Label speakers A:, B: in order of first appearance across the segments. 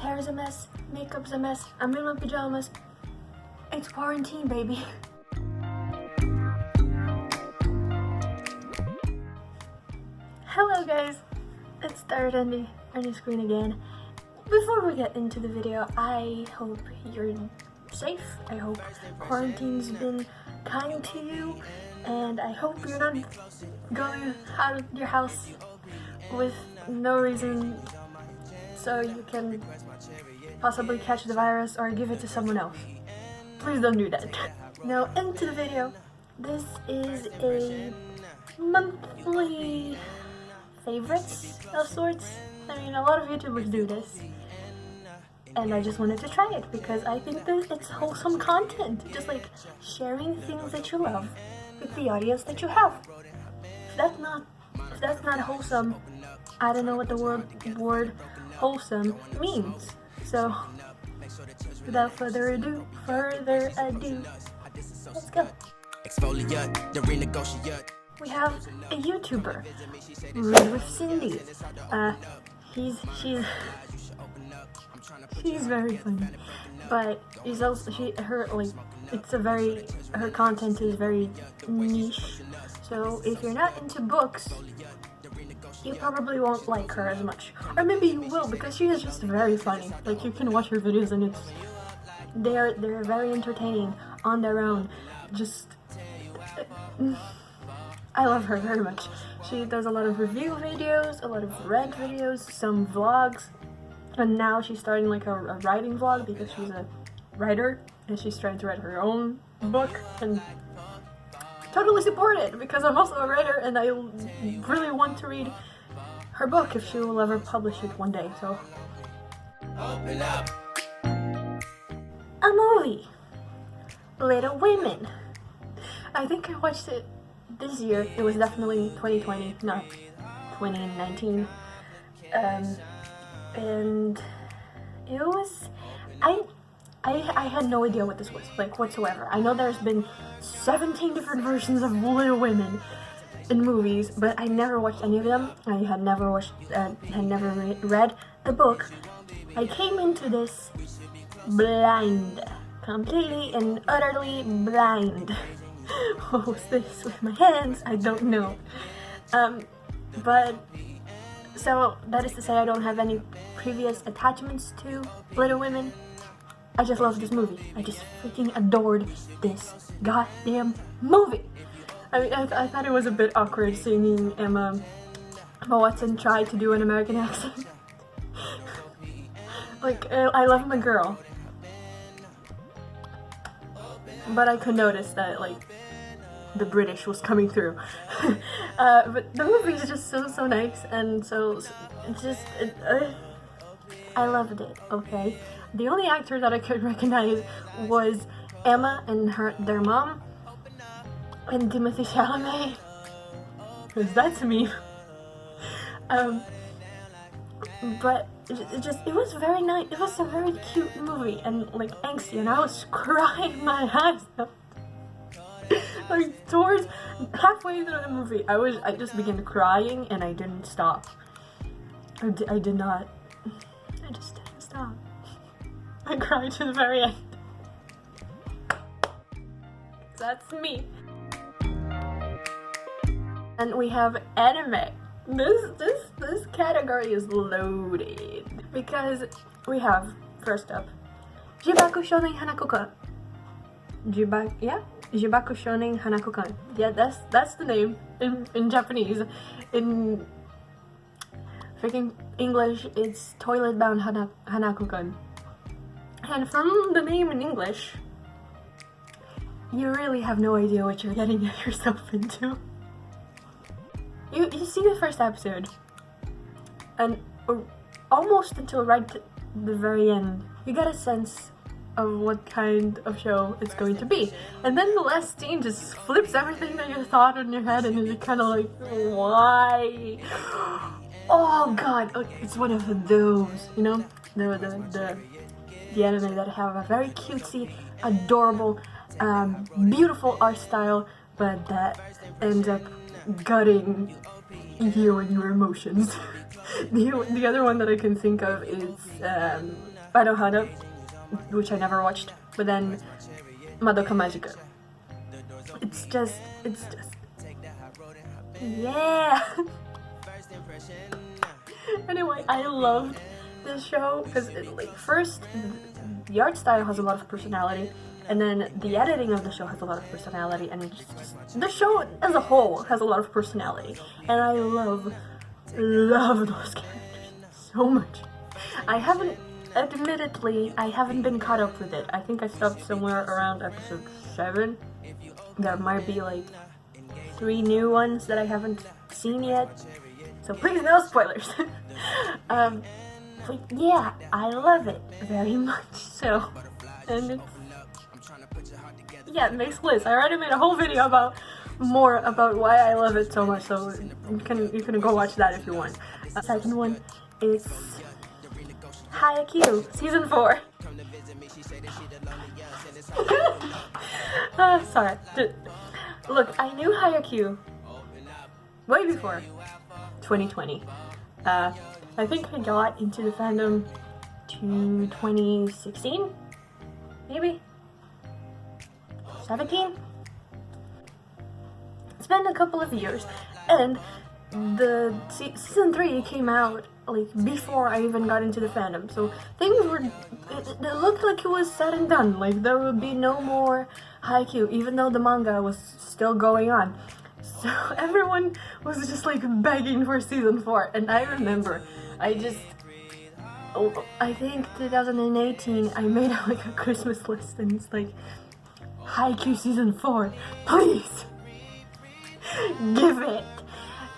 A: Hair's a mess, makeup's a mess, I'm in my pajamas. It's quarantine, baby. Hello guys, it's Third on the screen again. Before we get into the video, I hope you're safe. I hope quarantine's been kind to you, and I hope you're not going out of your house with no reason so you can possibly catch the virus or give it to someone else. Please don't do that. Now into the video. This is a monthly favorites of sorts. I mean, a lot of YouTubers do this, and I just wanted to try it because I think that it's wholesome content, just like sharing things that you love with the audience that you have. If that's not wholesome, I don't know what the word wholesome means. So without further ado, let's go. We have a YouTuber, Read with Cindy. She's very funny, but she's also her content is very niche. So if you're not into books, you probably won't like her as much, or maybe you will because she is just very funny. Like, you can watch her videos and they're very entertaining on their own. Just I love her very much. She does a lot of review videos, a lot of read videos, some vlogs, and now she's starting like a writing vlog because she's a writer and she's trying to write her own book, and totally support it because I'm also a writer and I really want to read her book if she will ever publish it one day. So a movie, Little Women. I think I watched it this year. It was definitely 2020, not 2019. And it was, I had no idea what this was, like, whatsoever. I know there's been 17 different versions of Little Women in movies, but I never watched any of them. I had never read the book. I came into this blind, completely and utterly blind. What was this with my hands? I don't know. But so that is to say, I don't have any previous attachments to Little Women. I just love this movie. I just freaking adored this goddamn movie. I mean, I thought it was a bit awkward seeing Emma Watson try to do an American accent. Like, I love my girl, but I could notice that, like, the British was coming through. But the movie is just so nice, and I loved it. Okay, the only actor that I could recognize was Emma and their mom, and Timothée Chalamet, because that's me. But it was very nice. It was a very cute movie and like angsty, and I was crying my eyes out. Like, towards halfway through the movie, I just began crying and I didn't stop. I just didn't stop. I cried to the very end. That's me. And we have anime. This category is loaded because we have, first up, Jibaku Shonen Hanako-kan. Jibaku Shonen Hanako-kan. Yeah, that's the name in Japanese. In freaking English, it's Toilet Bound Hanako-kan. And from the name in English, you really have no idea what you're getting yourself into. You see the first episode, and almost until right to the very end, you get a sense of what kind of show it's going to be. And then the last scene just flips everything that you thought in your head, and you're kind of like, why? Oh god, it's one of those, you know, the anime that have a very cutesy, adorable, beautiful art style, but that ends up gutting you and your emotions. The other one that I can think of is Anohana, which I never watched, but then Madoka Magica. It's just, yeah. Anyway, I loved this show because, like, first, the art style has a lot of personality, and then the editing of the show has a lot of personality, and just the show as a whole has a lot of personality, and I love those characters so much. Admittedly, I haven't been caught up with it. I think I stopped somewhere around episode 7. There might be like 3 new ones that I haven't seen yet, so please no spoilers. But yeah, I love it very much so, and it makes lists. I already made a whole video about why I love it so much, so you can go watch that if you want. Second one is Haikyuu season 4. Sorry. Look, I knew Haikyuu way before 2020. I think I got into the fandom to 2016, maybe 17. It's been a couple of years, and the season 3 came out like before I even got into the fandom, so things were, it looked like it was said and done, like there would be no more Haikyuu, even though the manga was still going on. So everyone was just like begging for season 4, and I remember I think 2018 I made like a Christmas list, and it's like, Haikyuu season 4, please give it.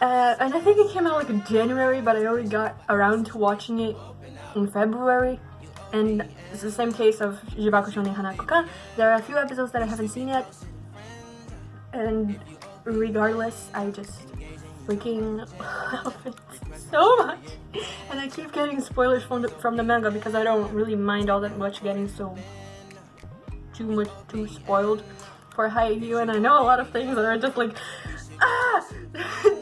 A: And I think it came out like in January, but I only got around to watching it in February. And it's the same case of Jibakusho ni Hanakoka. There are a few episodes that I haven't seen yet, and regardless, I just freaking love it so much. And I keep getting spoilers from the manga because I don't really mind all that much getting too spoiled for Haikyuu, and I know a lot of things that are just like,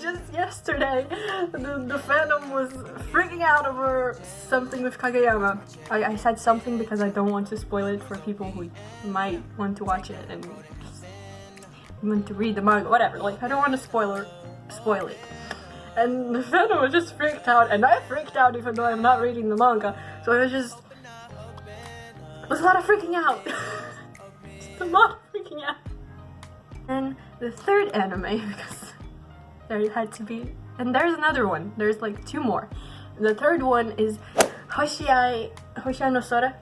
A: just yesterday the fandom was freaking out over something with Kageyama. I said something because I don't want to spoil it for people who might want to watch it and just want to read the manga, whatever. Like, I don't want to spoil it. And the fandom was just freaked out, and I freaked out even though I'm not reading the manga. So it was a lot of freaking out. Just a lot of freaking out. And the third anime, because there had to be, and there's another one, there's like 2 more. The third one is Hoshiai no Sora.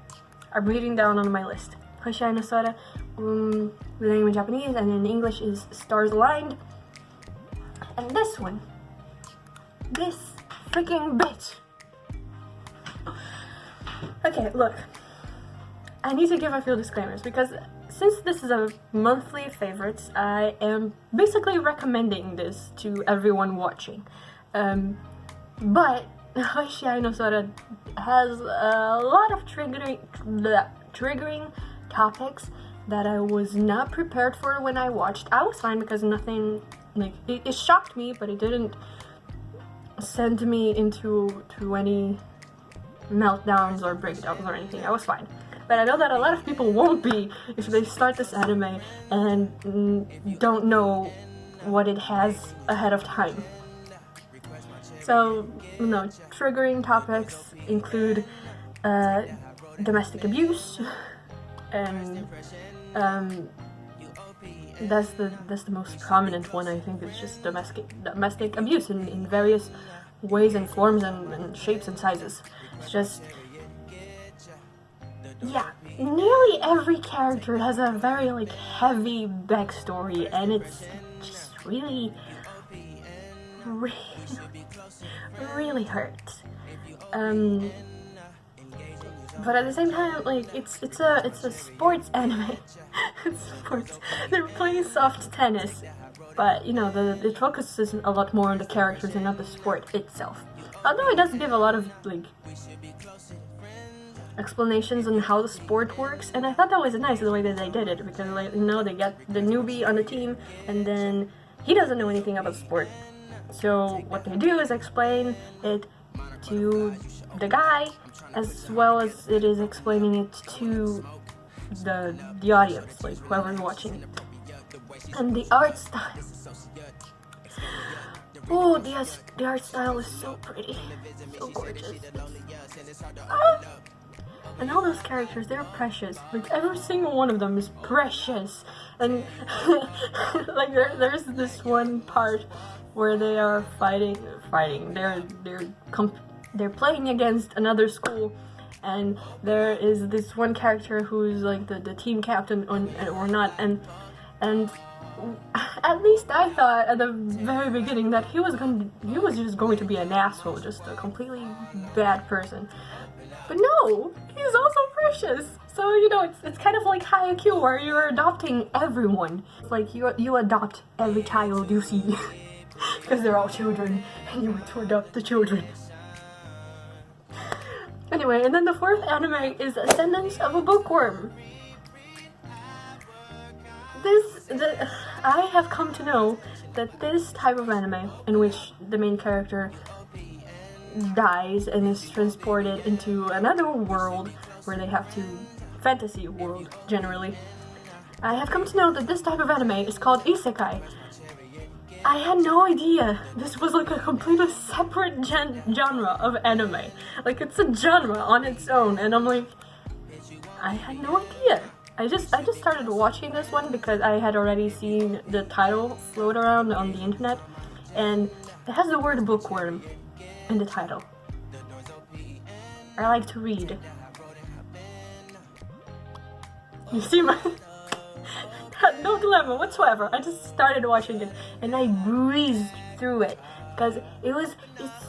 A: I'm reading down on my list. Hoshiai no Sora, the name in Japanese, and in English is Stars Aligned. And this one, this freaking bitch. Okay, look, I need to give a few disclaimers, because since this is a monthly favorites, I am basically recommending this to everyone watching. But Hoshiai no Sora has a lot of triggering topics that I was not prepared for when I watched. I was fine because nothing, like, it shocked me, but it didn't send me into any meltdowns or breakdowns or anything. I was fine. But I know that a lot of people won't be if they start this anime and don't know what it has ahead of time. So, triggering topics include domestic abuse, and that's the most prominent one. I think it's just domestic abuse in various ways and forms and shapes and sizes. It's just, yeah, nearly every character has a very like heavy backstory, and it's just really hurts. But at the same time, like, it's a sports anime. It's sports. They're playing soft tennis, but it focuses a lot more on the characters and not the sport itself. Although it does give a lot of like explanations on how the sport works, and I thought that was nice the way that they did it, because they get the newbie on the team, and then he doesn't know anything about sport. So what they do is explain it to the guy, as well as it is explaining it to the audience, like whoever's watching it. And the art style. Oh, the art style is so pretty, so gorgeous. Ah! And all those characters, they're precious. Like, every single one of them is precious. And like there's this one part where they are fighting. They're playing against another school, and there is this one character who's like the team captain or not, and at least I thought at the very beginning that he was just going to be an asshole, just a completely bad person. But no, he's also precious. So, you know, it's kind of like Haikyuu, where you're adopting everyone. It's like you adopt every child you see, because they're all children, and you want to adopt the children. Anyway, and then the fourth anime is Ascendance of a Bookworm. I have come to know that this type of anime, in which the main character dies and is transported into another world where they have to, fantasy world generally, I have come to know that this type of anime is called isekai. I had no idea this was like a completely separate genre of anime. Like, it's a genre on its own, and I'm like, I had no idea. I just started watching this one because I had already seen the title float around on the internet, and it has the word bookworm in the title. I like to read. You see my no dilemma whatsoever. I just started watching it and I breezed through it because it's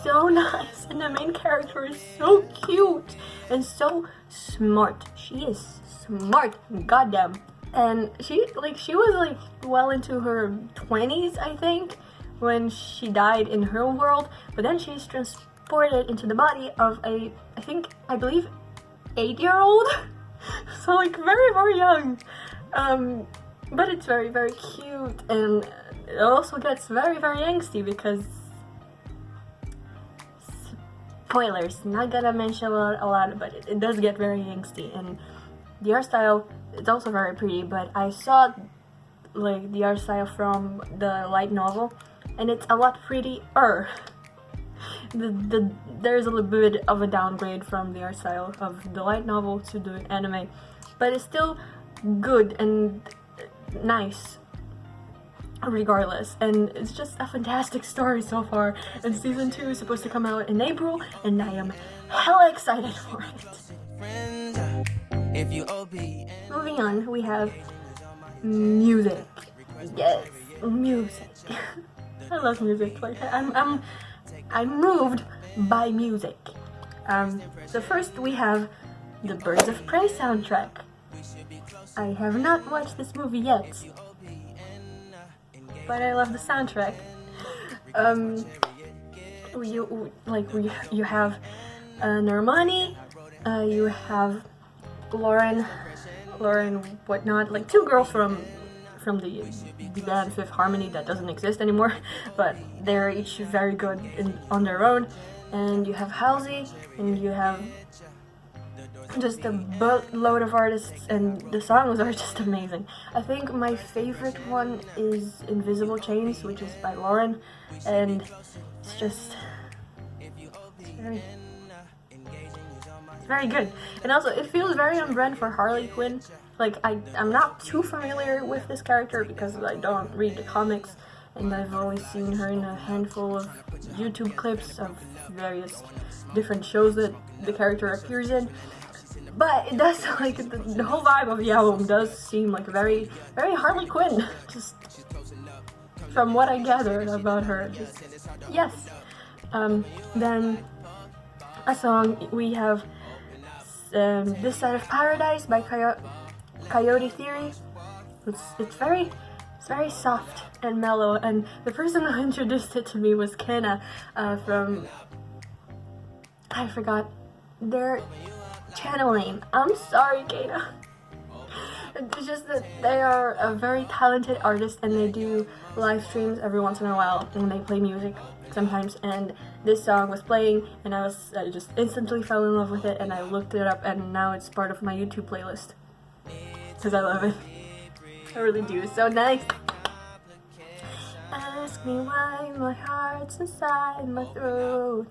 A: so nice, and the main character is so cute and so smart. She is smart, goddamn. And she was like well into her 20s, I think, when she died in her world, but then she's transported into the body of I believe 8-year-old. So like very, very young. But it's very, very cute, and it also gets very, very angsty because, spoilers, not gonna mention a lot, but it does get very angsty. And the art style is also very pretty, but I saw like the art style from the light novel, and it's a lot prettier. There's a little bit of a downgrade from the art style of the light novel to the anime, but it's still good and nice regardless, and it's just a fantastic story so far. And season 2 is supposed to come out in April, and I am hella excited for it. Moving on, we have music. Yes, music. I love music. Like, I'm moved by music. So first we have the Birds of Prey soundtrack. I have not watched this movie yet, but I love the soundtrack. You have Normani, you have Lauren whatnot, like two girls from the band Fifth Harmony that doesn't exist anymore, but they're each very good on their own. And you have Halsey, and you have just a boatload of artists, and the songs are just amazing. I think my favorite one is Invisible Chains, which is by Lauren, and it's very good. And also, it feels very on brand for Harley Quinn. Like, I'm not too familiar with this character because I don't read the comics, and I've always seen her in a handful of YouTube clips of various different shows that the character appears in. But it does, like, the whole vibe of the album does seem like very, very Harley Quinn, just from what I gathered about her. Yes. Then a song, we have This Side of Paradise by Coyote Theory. It's very soft and mellow, and the person who introduced it to me was Kenna from, I forgot their channel name. I'm sorry, Kenna. It's just that they are a very talented artist, and they do live streams every once in a while, and they play music. sometimes, and this song was playing, and I just instantly fell in love with it, and I looked it up, and now it's part of my YouTube playlist because I love it. I really do. It's so nice. Ask me why my heart's inside my throat.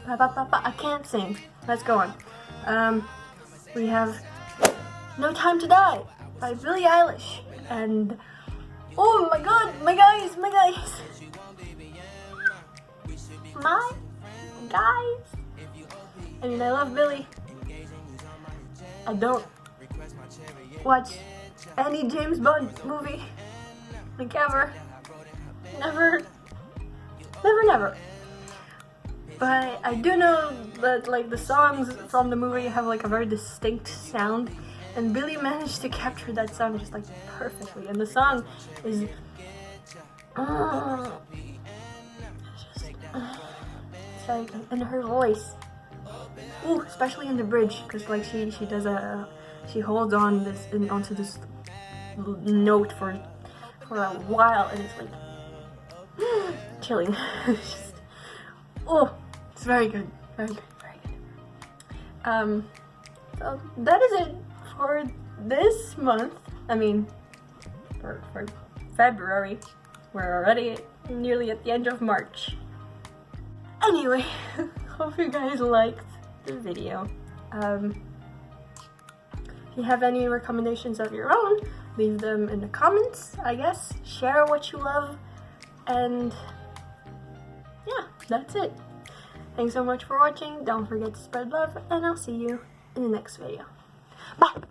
A: I can't sing. Let's go on. We have No Time to Die by Billie Eilish, and oh my god, my guys, I mean, I love Billie. I don't watch any James Bond movie, like ever. Never. But I do know that like the songs from the movie have like a very distinct sound, and Billie managed to capture that sound just like perfectly. And the song is it's like, and her voice, ooh, especially in the bridge, because like she does she holds on onto this note for a while, and it's like chilling. It's just, oh, it's very good, very good. So that is it for this month. I mean, for February. We're already nearly at the end of March. Anyway, hope you guys liked the video. If you have any recommendations of your own, leave them in the comments, I guess. Share what you love, and yeah, that's it. Thanks so much for watching. Don't forget to spread love, and I'll see you in the next video. Bye!